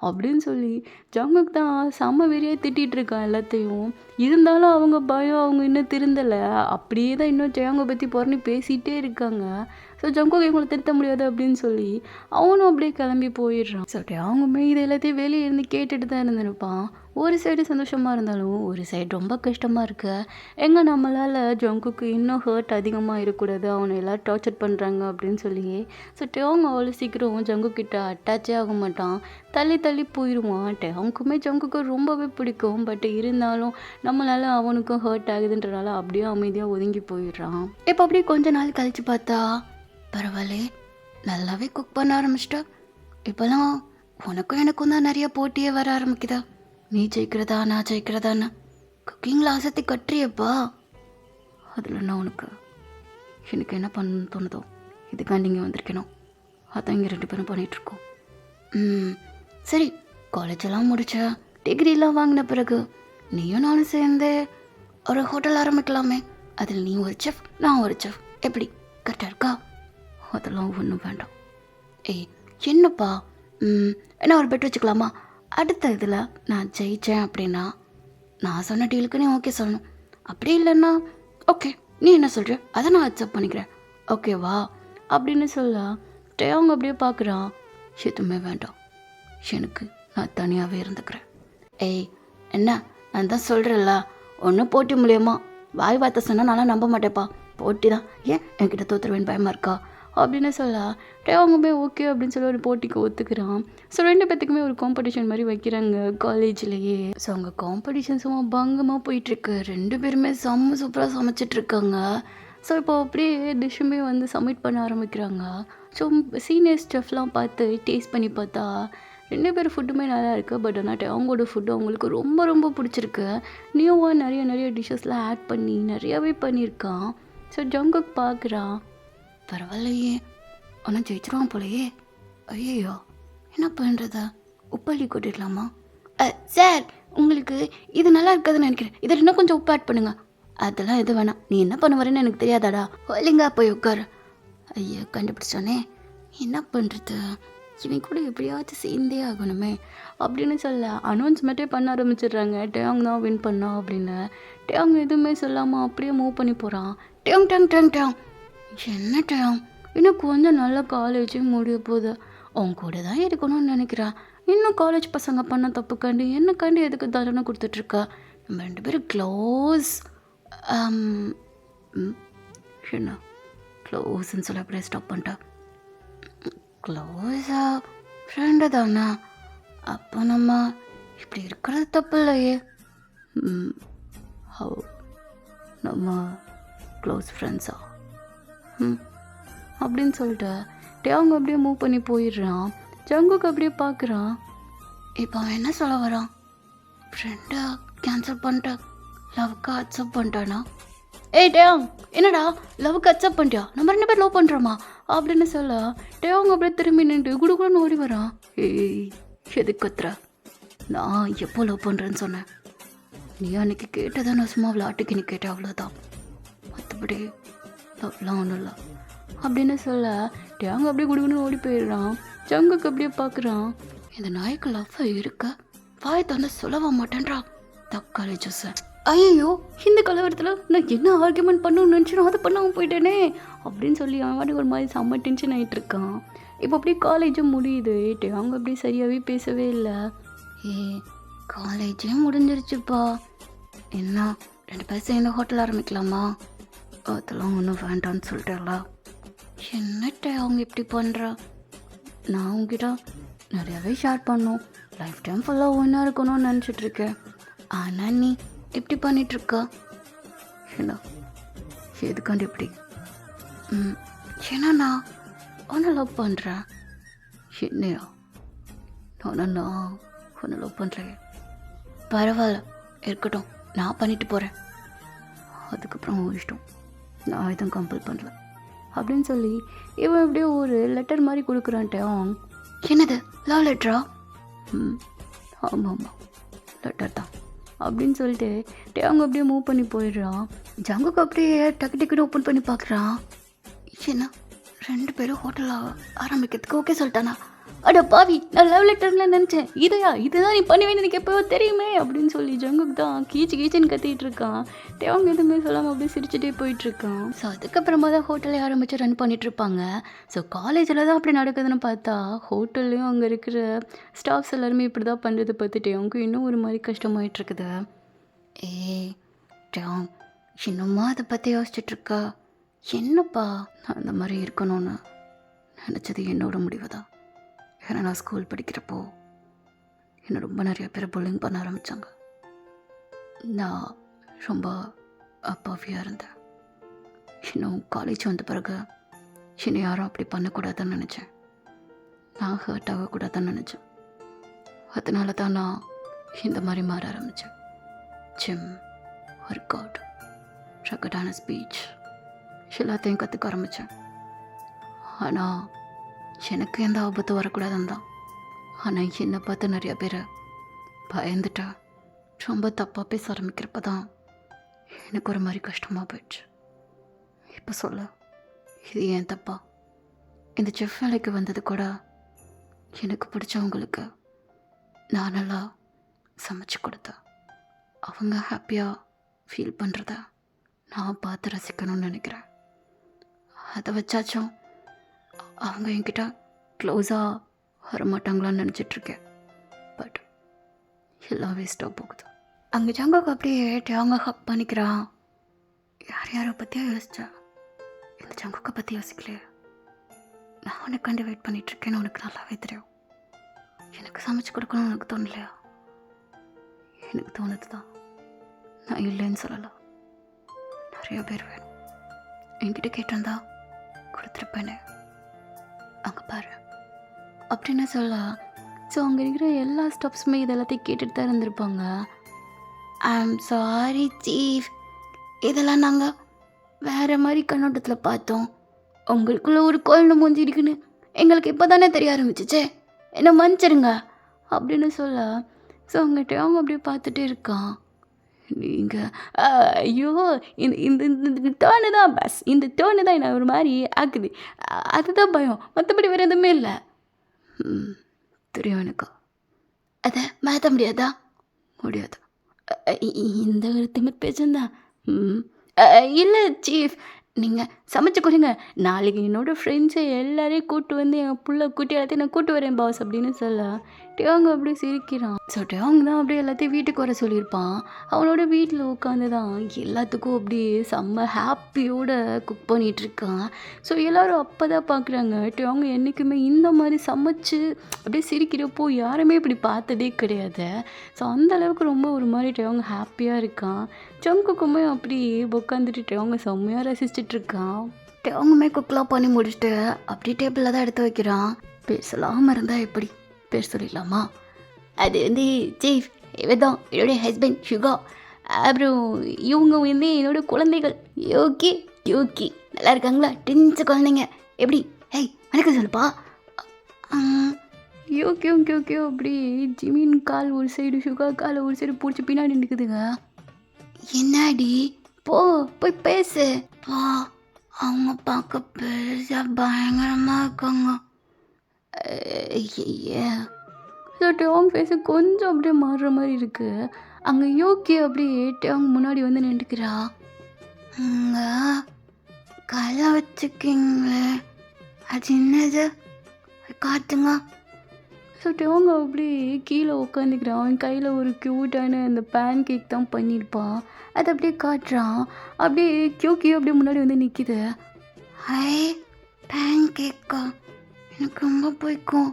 அப்படின்னு சொல்லி ஜங்குக்கு தான் செம்ம வெறியாக திட்டிகிட்டு இருக்கான் எல்லாத்தையும். இருந்தாலும் அவங்க பயம், அவங்க இன்னும் திருந்தலை. அப்படியே தான் இன்னும் ஜங்குவை பற்றி புறணி பேசிகிட்டே இருக்காங்க. ஸோ ஜங்குக்கு இவங்களை திருத்த முடியாது அப்படின்னு சொல்லி அவனும் அப்படியே கிளம்பி போயிடுறான். ஸோ அவங்களுமே இது எல்லாத்தையும் வெளியே இருந்து கேட்டுட்டு தான் இருந்திருப்பான். ஒரு சைடு சந்தோஷமாக இருந்தாலும் ஒரு சைடு ரொம்ப கஷ்டமாக இருக்கு. எங்கே நம்மளால் ஜங்குக்கு இன்னும் ஹர்ட் அதிகமாக இருக்கக்கூடாது, அவனை எல்லாம் டார்ச்சர் பண்ணுறாங்க அப்படின்னு சொல்லி. ஸோ டேயோங் அவ்வளோ சீக்கிரம் ஜங்குக்கிட்ட அட்டாச்சே ஆக மாட்டான், தள்ளி போயிடுவான். டேயோங்குக்குமே ஜங்குக்கு ரொம்பவே பிடிக்கும். பட் இருந்தாலும் நம்மளால் அவனுக்கும் ஹர்ட் ஆகுதுன்றனால அப்படியே அமைதியாக ஒதுங்கி போயிடுறான். இப்போ அப்படியே கொஞ்ச நாள் கழித்து பார்த்தா பரவாயில்ல, நல்லாவே குக் பண்ண ஆரம்பிச்சிட்டா. இப்போலாம் உனக்கும் எனக்கும் தான் நிறைய போட்டியே வர ஆரம்பிக்குதா. நீ ஜெயிக்கிறதா நான் ஜெயிக்கிறதான்னு குக்கிங்கில் ஆசத்தி கட்டுறியப்பா. அதில் நான் எனக்கு என்ன பண்ணணும்னு தோணுதோ இதுக்காண்டி இங்கே வந்திருக்கணும். அதான் இங்கே 2 பேரும் பண்ணிகிட்ருக்கோம். சரி, காலேஜெல்லாம் முடிச்ச, டிகிரிலாம் வாங்கின பிறகு நீயும் நானும் சேர்ந்து ஒரு ஹோட்டல் ஆரம்பிக்கலாமே. அதில் நீ ஒரு செஃப், நான் ஒரு செஃப், எப்படி கரெக்டாக இருக்கா? அதெல்லாம் ஒன்றும் வேண்டாம். என்னப்பா, என்ன ஒரு பெட் வச்சுக்கலாமா? அடுத்த இதில் நான் ஜெயித்தேன் அப்படின்னா நான் சொன்ன டீலுக்கு நீ ஓகே சொல்லணும். அப்படி இல்லைன்னா ஓகே, நீ என்ன சொல்கிற அதை நான் அக்செப்ட் பண்ணிக்கிறேன், ஓகேவா அப்படின்னு சொல்ல டேயோங் அப்படியே பார்க்குறான். எதுவுமே வேண்டாம், எனக்கு நான் தனியாகவே இருந்துக்கிறேன். என்ன நான் தான் சொல்கிறேன்ல, ஒன்றும் போட்டி மூலியமா வாய் வார்த்தை சொன்னால் நான்லாம் நம்ப மாட்டேப்பா, போட்டி தான், ஏன் என்கிட்ட தோற்றுருவேன்னு பயமாக இருக்கா அப்படின்னு சொல்ல அவங்க ஓகே அப்படின்னு சொல்லி ஒரு போட்டிக்கு ஒத்துக்கிறான். ஸோ 2 பேத்துக்குமே ஒரு காம்படிஷன் மாதிரி வைக்கிறாங்க காலேஜ்லேயே. ஸோ அவங்க காம்படிஷன்ஸும் பங்கமாக போயிட்டுருக்கு. 2 பேருமே சூப்பராக சமைச்சிட்ருக்காங்க. ஸோ இப்போ அப்படியே டிஷ்ஷுமே வந்து சப்மிட் பண்ண ஆரம்பிக்கிறாங்க. ஸோ சீனியர் ஸ்டெஃப்லாம் பார்த்து டேஸ்ட் பண்ணி பார்த்தா 2 பேர் ஃபுட்டுமே நல்லா இருக்குது. பட் ஆனால் அவங்களோட ஃபுட்டு அவங்களுக்கு ரொம்ப ரொம்ப பிடிச்சிருக்கு. நியூவாக நிறைய டிஷ்ஷஸ்லாம் ஆட் பண்ணி நிறையாவே பண்ணியிருக்கான். ஸோ ஜங்குக் பார்க்குறான், பரவாயில்லையே ஆனால் ஜெயிச்சிருவான் போலையே. ஐயோ என்ன பண்ணுறதா, உப்பள்ளி கொட்டிடலாமா? சார் உங்களுக்கு இது நல்லா இருக்காதுன்னு நினைக்கிறேன், இதில் இன்னும் கொஞ்சம் உப்பு ஆட் பண்ணுங்க. அதெல்லாம் எது வேணாம், நீ என்ன பண்ண வரேன்னு எனக்கு தெரியாதாடா, இல்லைங்க போய் உட்காரு. ஐயோ கண்டுபிடிச்சோன்னே என்ன பண்ணுறது, இவன் கூட எப்படியாச்சும் சேர்ந்தே ஆகணுமே அப்படின்னு சொல்ல அனௌன்ஸ்மெண்ட்டே பண்ண ஆரம்பிச்சிடுறாங்க. டேங் தான் வின் பண்ணா அப்படின்னு. டேங் எதுவுமே சொல்லாமல் அப்படியே மூவ் பண்ணி போகிறான். டேங் டேங் டேங் டேங், என்ன டேங் இன்னும் கொஞ்சம் நல்ல காலேஜே முடிய போகுது, அவங்க கூட தான் இருக்கணும்னு நினைக்கிறேன். இன்னும் காலேஜ் பசங்க பண்ண தப்புக்காண்டி என்னக்காண்டி எதுக்கு தண்டனை கொடுத்துட்ருக்கா? நம்ம 2 பேரும் க்ளோஸ். என்ன க்ளோஸ்ன்னு சொல்ல அப்படியே ஸ்டாப் பண்ணிட்டா. க்ளோஸா ஃப்ரெண்டு தானா? அப்போ நம்ம இப்படி இருக்கிறது தப்பு இல்லையே. ஹவு நம்ம க்ளோஸ் ஃப்ரெண்ட்ஸா அப்படின்னு சொல்லிட்டு டேங் அப்படியே மூவ் பண்ணி போயிடுறான். ஜங்குக்கு அப்படியே பார்க்குறான். இப்போ அவன் என்ன சொல்ல வரான்? ஃப்ரெண்டை கேன்சல் பண்ணிட்ட, லவ்க்கு அக்செப்ட் பண்ணிட்டானா? ஏய் டேங் என்னடா லவ்க்கு அக்செப்ட் பண்ணிட்டியா, நம்ம 2 பேர் லவ் பண்ணுறோமா அப்படின்னு சொல்ல டேங் அப்படியே திரும்பி நின்று குடுகுடுன்னு ஓடி வரான். ஏய் எதுக்கு கத்துற, நான் எப்போ லவ் பண்ணுறேன்னு சொன்னேன், நீ அன்னைக்கு கேட்டதான் நான் சும்மா விளையாட்டுக்கு நீ கேட்டேன், அவ்வளோதான், மற்றபடி லவ்லாம் ஒன்றும் இல்லை அப்படின்னு சொல்ல டேங் அப்படியே குடுகுன்னு ஓடி போயிடுறான். ஜங்குக்கு அப்படியே பார்க்குறான். இந்த நாய்க்கு லவ் இருக்க வாய் தந்து சொல்லவா மாட்டேன்றா தக்காளி ஜூஸ். ஐயோ இந்த கலவரத்தில் நான் என்ன ஆர்கியூமெண்ட் பண்ணணும்னு நினச்சினோ அதை பண்ணாமல் போயிட்டேனே அப்படின்னு சொல்லி அவன் வாட்டி ஒரு மாதிரி செம்ம டென்ஷன் ஆகிட்டு இருக்கான். இப்போ அப்படியே காலேஜும் முடியுது. டேங் அப்படியே சரியாகவே பேசவே இல்லை. காலேஜே முடிஞ்சிருச்சுப்பா, என்ன 2 பேர் சேர்ந்து ஹோட்டல் ஆரம்பிக்கலாமா? அதெல்லாம் ஒன்றும் வேண்டான்னு சொல்லிட்டேன்ல. என்னட்ட அவங்க இப்படி பண்ணுறா, நான் அவங்ககிட்ட நிறையாவே ஷேர் பண்ணோம், லைஃப் டைம் ஃபுல்லாக ஒன்றா இருக்கணும்னு நினச்சிட்ருக்கேன், ஆனால் நீ இப்படி பண்ணிகிட்ருக்கா. என்ன எதுக்காண்டி இப்படி? ஏன்னா நான் உன்னை லவ் பண்ணுறேன். என்னையா நான் உன்னை லவ் பண்ணுறேன். பரவாயில்ல இருக்கட்டும், நான் பண்ணிட்டு போகிறேன், அதுக்கப்புறம் இஷ்டம், நான் எதுவும் கம்பல் பண்ணல அப்படின்னு சொல்லி இவன் எப்படியோ ஒரு லெட்டர் மாதிரி கொடுக்குறான் டேங். என்னது லவ் லெட்டரா? ஆமாம் லெட்டர் தான் அப்படின்னு சொல்லிட்டு டேங் அப்படியே மூவ் பண்ணி போயிடுறான். ஜங்குக்கு அப்படியே டக்குன்னு ஓப்பன் பண்ணி பார்க்குறான். என்ன 2 பேரும் ஹோட்டல் ஆரம்பிக்கிறதுக்கு ஓகே சொல்லிட்டானா? அட பாவி, நான் லவ் லெட்டர்ல நினச்சேன், இதுதான் நீ பண்ணுவேன்னு எனக்கு எப்போ தெரியுமே அப்படின்னு சொல்லி ஜங்குக்கு தான் கீச்சுன்னு கத்திட்டு இருக்கான். டேங் எதுவுமே சொல்லாமல் அப்படியே சிரிச்சுட்டே போயிட்டுருக்கான். ஸோ அதுக்கப்புறமா தான் ஹோட்டலை ஆரம்பித்து ரன் பண்ணிகிட்ருப்பாங்க. ஸோ காலேஜில் தான் அப்படி நடக்குதுன்னு பார்த்தா ஹோட்டல்லையும் அங்கே இருக்கிற ஸ்டாஃப்ஸ் எல்லாருமே இப்படி தான் பண்ணுறது பார்த்துட்டு டேங்கும் இன்னும் ஒரு மாதிரி கஷ்டமாயிட்டுருக்குது. டேங் இன்னுமா அதை பற்றி யோசிச்சுட்ருக்கா? என்னப்பா நான் அந்த மாதிரி இருக்கணும்னு நினச்சது என்னோட முடிவு தான். ஏன்னா நான் ஸ்கூல் படிக்கிறப்போ என்னை ரொம்ப நிறைய பேர் புல்லிங் பண்ண ஆரம்பித்தாங்க. நான் ரொம்ப அப்பாவியாக இருந்தேன். இன்னும் காலேஜ் வந்த பிறகு என்னை யாரும் அப்படி பண்ணக்கூடாதுன்னு நினச்சேன், நான் ஹர்ட் ஆகக்கூடாதுன்னு நினச்சேன். அதனால தான் நான் இந்த மாதிரி மாற ஆரம்பித்தேன். ஜிம், ஒர்க் அவுட், ரகடான ஸ்பீச் எல்லாத்தையும் கற்றுக்க ஆரம்பித்தேன். ஆனால் எனக்கு எந்த ஆபத்து வரக்கூடாதுன்னு தான். ஆனால் என்னை பார்த்து நிறைய பேர் பயந்துட்டா ரொம்ப தப்பாக பேச ஆரம்பிக்கிறப்ப தான் எனக்கு ஒரு மாதிரி கஷ்டமாக போயிடுச்சு. இப்போ சொல்ல இது ஏன் தப்பா? இந்த செஃப் வேலைக்கு வந்தது கூட எனக்கு பிடிச்சவங்களுக்கு நான் நல்லா சமைச்சு கொடுத்தேன். அவங்க ஹாப்பியாக ஃபீல் பண்ணுறத நான் பார்த்து ரசிக்கணும்னு நினைக்கிறேன். அதை வச்சாச்சும் அவங்க என்கிட்ட க்ளோஸாக வரமாட்டாங்களான்னு நினச்சிட்ருக்கேன். பட் எல்லாம் வேஸ்ட்டாக போகுது. அங்கே ஜங்குக்கு அப்படியே அவங்க ஹக் பண்ணிக்கிறான். யாரோ பற்றியா யோசிச்சா, இந்த ஜங்குக்கை பற்றி யோசிக்கலையே. நான் உனக்காண்டி வெயிட் பண்ணிகிட்ருக்கேன்னு உனக்கு நல்லாவே தெரியும். எனக்கு சமைச்சு கொடுக்கணும்னு உனக்கு தோணலையா? எனக்கு தோணுது தான், நான் இல்லைன்னு சொல்லலாம். நிறைய பேர் வேணும், என்கிட்ட கேட்டிருந்தா கொடுத்துருப்பேனே. அங்கே பாரு அப்படின்னு சொல்லலாம். ஸோ அங்கே இருக்கிற எல்லா ஸ்டாப்ஸுமே இதெல்லாத்தையும் கேட்டுட்டு தான் இருந்திருப்பாங்க. ஐ ஆம் சாரி சீஃப், இதெல்லாம் நாங்கள் வேறு மாதிரி கண்ணோட்டத்தில் பார்த்தோம். உங்களுக்குள்ள ஒரு குழந்தை மூஞ்சி இருக்குன்னு எங்களுக்கு இப்போ தானே தெரிய ஆரம்பிச்சிச்சே, என்ன மன்னிச்சிருங்க அப்படின்னு சொல்ல. ஸோ அவங்ககிட்ட அவங்க அப்படியே பார்த்துட்டே இருக்கான். நீங்கள் ஐயோ, இந்த இந்த இந்த டேர்னு தான் பஸ், இந்த டேர்னு தான் என்ன ஒரு மாதிரி ஆக்குது, அதுதான் பயம், மற்றபடி வேறு எதுவுமே இல்லை. தெரியும் எனக்கு, அதை மாற்ற முடியாதா? முடியாது. இந்த ஒரு திமிர் பேச்சுந்தான். இல்லை சீஃப், நீங்கள் சமைச்சு கொடுங்க, நாளைக்கு என்னோடய ஃப்ரெண்ட்ஸை எல்லாரையும் கூப்பிட்டு வந்து என் புள்ள கூட்டி எல்லாத்தையும் நான் கூப்பிட்டு வரேன் பாஸ் அப்படின்னு சொல்ல. டேவங்க அப்படியே சிரிக்கிறான். ஸோ டேவங்க தான் அப்படியே எல்லாத்தையும் வீட்டுக்கு வர சொல்லியிருப்பான். அவனோட வீட்டில் உட்காந்து தான் எல்லாத்துக்கும் அப்படியே செம்ம ஹாப்பியோட குக் பண்ணிகிட்ருக்கான். ஸோ எல்லோரும் அப்போ தான் பார்க்குறாங்க, டேவங்க என்றைக்குமே இந்த மாதிரி சமைச்சு அப்படியே சிரிக்கிறப்போ யாருமே இப்படி பார்த்ததே கிடையாது. ஸோ அந்தளவுக்கு ரொம்ப ஒரு மாதிரி டேவங்க ஹாப்பியாக இருக்கான். ஜங்குக்குமே அப்படி உட்காந்துட்டு டேவங்க செம்மையாக ரசிச்சிட்ருக்கான். டேவங்குமே குக்கெலாம் பண்ணி முடிச்சுட்டு அப்படியே டேபிளில் தான் எடுத்து வைக்கிறான். பேசலாமல் இருந்தால் எப்படி, பேர் சொல்லிடலாமா? அது வந்து சீஃப், இவ தான் என்னோடய ஹஸ்பண்ட் சுகா, அப்புறம் இவங்க வந்து என்னோடய குழந்தைகள் யோகி யோகி. நல்லா இருக்காங்களா டென்ஸ் குழந்தைங்க? எப்படி ஹேய் வணக்கம் சொல்லுப்பா. யோகி ஓகே ஓகே அப்படி ஜிமின் கால் ஒரு சைடு, சுகா கால் ஒரு சைடு பிடிச்சி பின்னாடி நிற்குதுங்க. என்னடி போய் பேசு பா, அவங்க பார்க்க பெருசாக பயங்கரமாக இருக்காங்க. ஸோ டேவங் ஃபேஸு கொஞ்சம் அப்படியே மாறுற மாதிரி இருக்குது. அங்கே யோகி அப்படியே டேவங் முன்னாடி வந்து நின்றுக்கிறா. அங்கே களை வச்சுக்கிங்களே, அது என்னது காட்டுங்க. ஸோ டேவங்க அப்படி கீழே உட்காந்துக்கிறான். அவன் கையில் ஒரு க்யூட்டான அந்த பேன் கேக் தான் பண்ணியிருப்பான், அதை அப்படியே காட்டுறான். அப்படியே யோகி அப்படியே முன்னாடி வந்து நிற்கிது. ஹை, பேன் கேக்கா எனக்கு ரொம்ப பிடிக்கும்,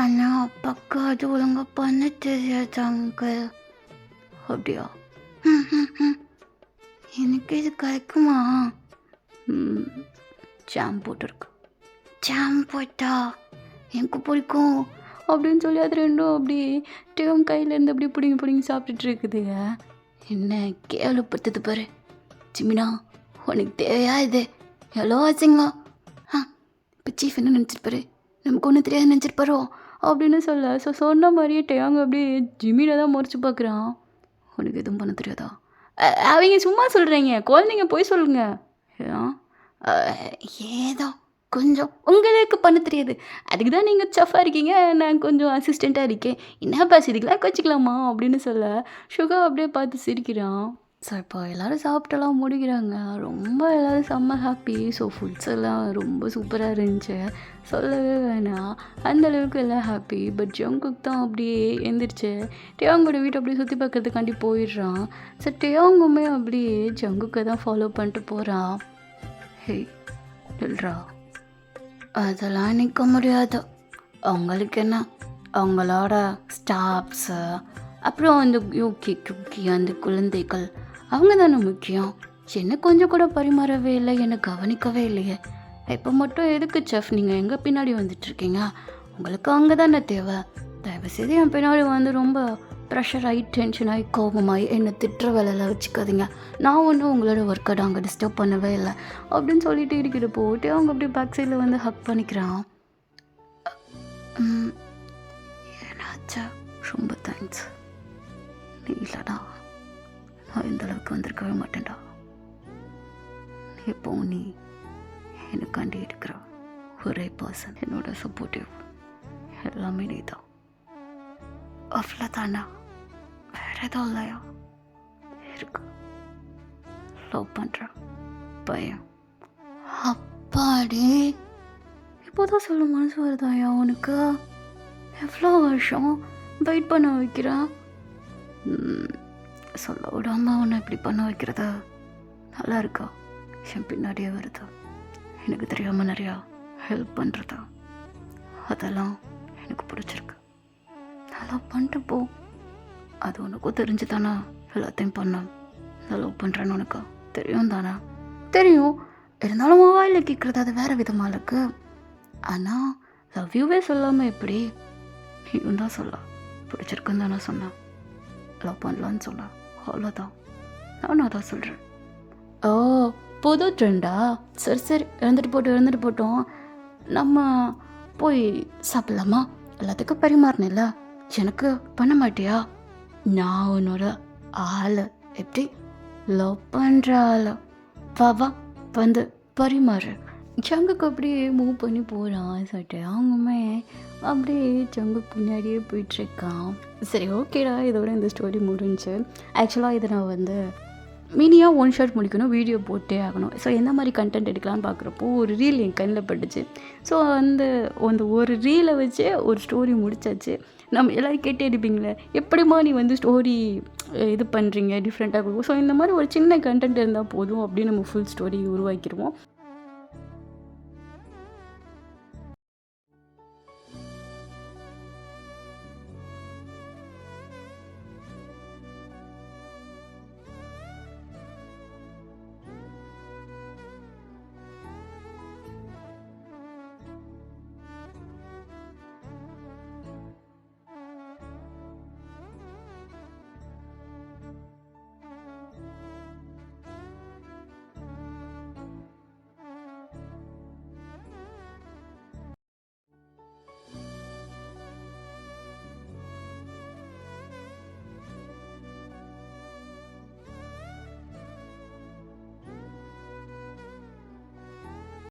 ஆனால் அப்பாவுக்கு அது ஒழுங்காக பண்ண தெரியாது அங்கிள். அப்படியா? எனக்கு இது கிடைக்குமா? ஜாம் போட்டிருக்கு. ஜாம் போட்டா எனக்கு பிடிக்கும் அப்படின்னு சொல்லி அது ரெண்டும் அப்படி டேவம் கையிலேருந்து அப்படி பிடிங்கி சாப்பிட்டுட்டு இருக்குதுங்க. என்ன கேவலப்படுத்துது பாரு ஜிமினா, உனக்கு தேவையா இது? எவ்வளோ ஆச்சுங்க. இப்போ சீஃப் என்ன நினச்சிருப்பாரு, நமக்கு ஒன்றும் தெரியாது நினச்சிருப்பாரோ அப்படின்னு சொல்ல. ஸோ சொன்ன மாதிரியே டேவங்க அப்படியே ஜிமினை தான் முறைச்சி பார்க்குறான். உனக்கு எதுவும் பண்ண தெரியாதா? அவங்க சும்மா சொல்கிறீங்க, குழந்தைங்க போய் சொல்லுங்க. ஏதோ கொஞ்சம் உங்களுக்கு பண்ண தெரியாது, அதுக்கு தான் நீங்கள் செஃப்பாக இருக்கீங்க, நான் கொஞ்சம் அசிஸ்டண்ட்டாக இருக்கேன், என்ன பேசுறீங்களா வச்சுக்கலாமா அப்படின்னு சொல்ல. சுகா அப்படியே பார்த்து சிரிக்கிறான். ஸோ இப்போ எல்லோரும் சாப்பிட்டெல்லாம் முடிக்கிறாங்க. ரொம்ப எல்லோரும் செம்ம ஹாப்பி. ஸோ ஃபுட்ஸ் எல்லாம் ரொம்ப சூப்பராக இருந்துச்சு, சொல்லவே வேணாம், அந்தளவுக்கு எல்லாம் ஹாப்பி. பட் ஜங்குக் தான் அப்படியே எழுந்திரிச்சு டேவங்கோட வீட்டை அப்படியே சுற்றி பார்க்கறதுக்காண்டி போயிடுறான். ஸோ டேவங்குமே அப்படியே ஜங்குக்கை தான் ஃபாலோ பண்ணிட்டு போகிறான். ஹே இல்லைரா, அதெல்லாம் நிற்க முடியாது, அவங்களுக்கு என்ன, அவங்களோட ஸ்டாஃப்ஸு அப்புறம் அந்த யூகி குக்கி அந்த குழந்தைகள் அவங்க தானே முக்கியம். என்ன கொஞ்சம் கூட பரிமாறவே இல்லை, என்னை கவனிக்கவே இல்லையே. இப்போ மட்டும் எதுக்கு செஃப் நீங்கள் எங்கே பின்னாடி வந்துட்டுருக்கீங்க? உங்களுக்கு அங்கே தானே தேவை. தயவுசெய்து என் பின்னாடி வந்து ரொம்ப ப்ரெஷர் ஆகி டென்ஷன் ஆகி கோபமாகி என்னை திட்டுற வேலையெல்லாம் வச்சுக்காதீங்க. நான் ஒன்றும் உங்களோட ஒர்க்கை அங்கே டிஸ்டர்ப் பண்ணவே இல்லை அப்படின்னு சொல்லிட்டு இருக்கிற போட்டு அவங்க அப்படியே பேக் சைடில் வந்து ஹக் பண்ணிக்கிறான். என்னாச்சா? ரொம்ப தேங்க்ஸ், நீ இல்லைடா நான் இந்த அளவுக்கு வந்திருக்கவே மாட்டேன்டா. எப்போ நீ எனக்காண்டி இருக்கிற ஒரே பர்சன், என்னோட சப்போர்ட்டிவ் எல்லாமே நீ தான். அவ்வளோதானா? வேற எதுவும் இல்லையா? இருக்கு, லவ் பண்ணுற பையன். அப்பாடி, இப்போதான் சொல்ல மனசு வருதாயா உனக்கு? எவ்வளோ வருஷம் வெயிட் பண்ண வைக்கிறா? சொல்ல விடாமல் உன்னை இப்படி பண்ண வைக்கிறதா நல்லா இருக்கா? என் பின்னாடியே வருதா? எனக்கு தெரியாமல் நிறையா ஹெல்ப் பண்ணுறதா? அதெல்லாம் எனக்கு பிடிச்சிருக்கு. நல்லா பண்ணிட்டு போ. அது உனக்கும் தெரிஞ்சு தானே எல்லாத்தையும் பண்ண. நான் லவ் பண்ணுறேன்னு உனக்கு தெரியும் தானே? தெரியும். இருந்தாலும் மொபைலில் கேட்குறது அது வேறு விதமாக இருக்கு. ஆனால் லவ் யூவே சொல்லாமல் எப்படி? நீயும் தான் சொல்ல பிடிச்சிருக்குன்னு தானே சொன்னேன். லவ் பண்ணலான்னு சொன்னேன், அவ்வளோதான். நானும் அதான் சொல்கிறேன். ஓ, புது ட்ரெண்டா? சரி சரி, எழுந்துட்டு போட்டோம். நம்ம போய் சாப்பிட்லாமா? எல்லாத்துக்கும் பரிமாறினில்ல, எனக்கு பண்ண மாட்டியா? நான் உன்னோட ஆள். எப்படி? லவ் பண்ணுற ஆள். வா வா, வந்து பரிமாறு. சங்குக்கு அப்படியே மூவ் பண்ணி போகிறான் சட்டை அவங்குமே அப்படியே சங்கு பின்னாடியே போயிட்டுருக்கான். சரி ஓகேடா, இதோட இந்த ஸ்டோரி முடிஞ்சு. ஆக்சுவலாக இதை நான் வந்து மினியாக ஒன் ஷாட் முடிக்கணும், வீடியோ போட்டே ஆகணும். ஸோ எந்த மாதிரி கண்டென்ட் எடுக்கலான்னு பார்க்குறப்போ ஒரு ரீல் என் கண்ணில் பட்டுச்சு. ஸோ அந்த அந்த ஒரு ரீலை வச்சு ஒரு ஸ்டோரி முடிச்சாச்சு. நம்ம எல்லோரும் கேட்டே இருப்பீங்களே, எப்படிமா நீ வந்து ஸ்டோரி இது பண்ணுறீங்க டிஃப்ரெண்ட்டாக இருக்கும். ஸோ இந்த மாதிரி ஒரு சின்ன கண்டென்ட் இருந்தால் போதும் அப்படின்னு நம்ம ஃபுல் ஸ்டோரி உருவாக்கிடுவோம்.